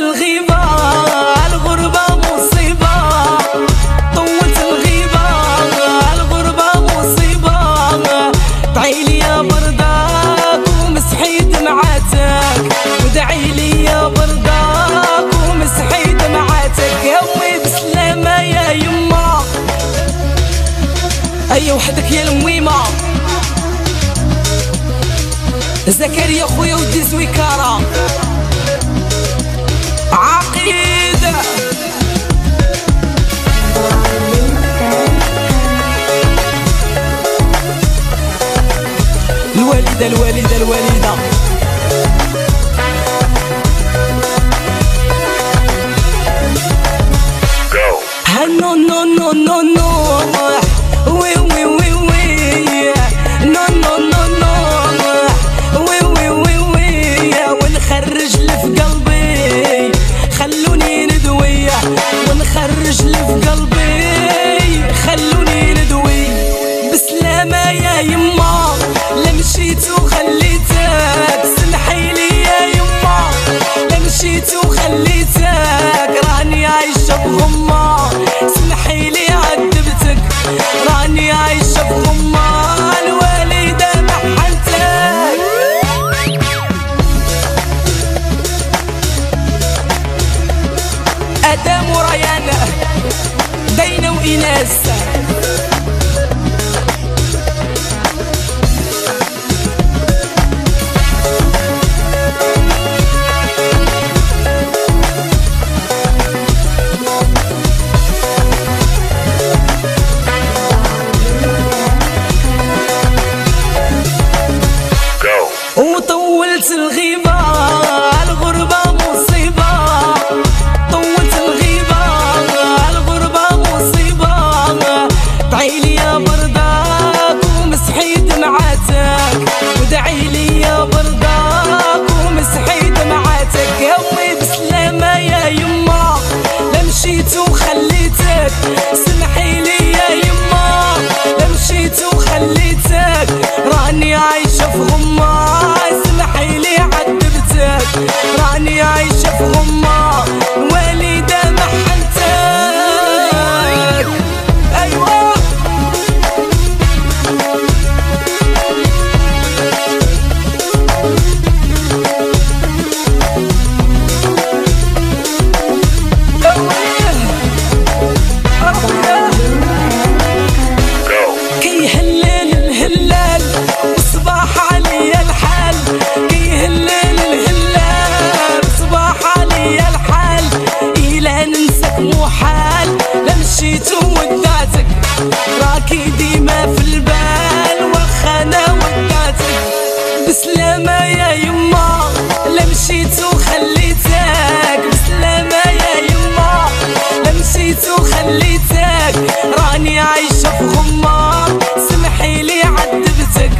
الغيبة الغربة مصيبة، طولت الغيبة الغربة مصيبة، ادعيلي يا برداك ومسحي دمعاتك، ودعيلي يا برداك ومسحي دمعاتك، قومي بسلامة يا يما، أي وحدك يا المويمة، زكريا خويا ودي زويكارة عقيدة. الوالدة الوالدة الوالدة نو نو نو نو نو وي وي وي وي نو نو نو نو وي وي وي وي، ونخرج اللي في قلبي خلوني ندوي، ونخرج اللي في قلبي خلوني ندوي، بسلامة يا يما لا مشيت وخليتك، سمحيلي يا يما لا مشيت وخليتك، راني عايشة بغمة، سمحيلي عذبتك، راني عايشة بغمة، الوالدة محنتك. آدم وريان دينا وإناس وطولت الغيبة الغربة مصيبة، طولت الغيبة الغربة مصيبة، ادعيلي يا برداك ومسحي دمعاتك، ودعيلي يا برداك ومسحي دمعاتك، قومي بسلامة يا يما لا مشيت وخليتك، سمحيلي يا يما لا مشيت وخليتك، راني عايشة في غمة، سمحيلي عذبتك، راني عايشة في غمة، والدة محنتك. أيوة كي هلل الهلال والصباح علي الحال، كي هلل الهلال والصباح علي الحال، إلا ننساك محال لا مشيت وودعتك، راكي ديما في البال واخا انا ودعتك، بسلامة يا يما لا مشيت وخليتك، بسلامة يا يما لا مشيت وخليتك، راني عايشة في غمة، سمحيلي عذبتك،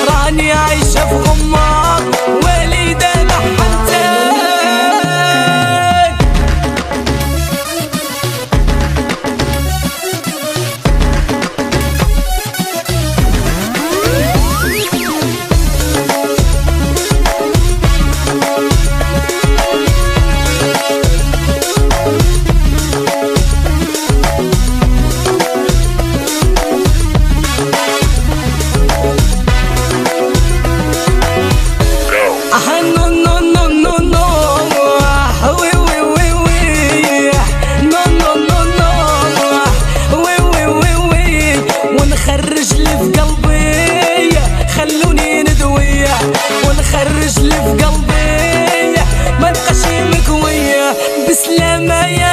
راني عايشة في غمة، والدة محنتك. ونخرج اللي في قلبي خلوني ندوي، ونخرج اللي في قلبي ما نبقاش مكوية، بسلامة يا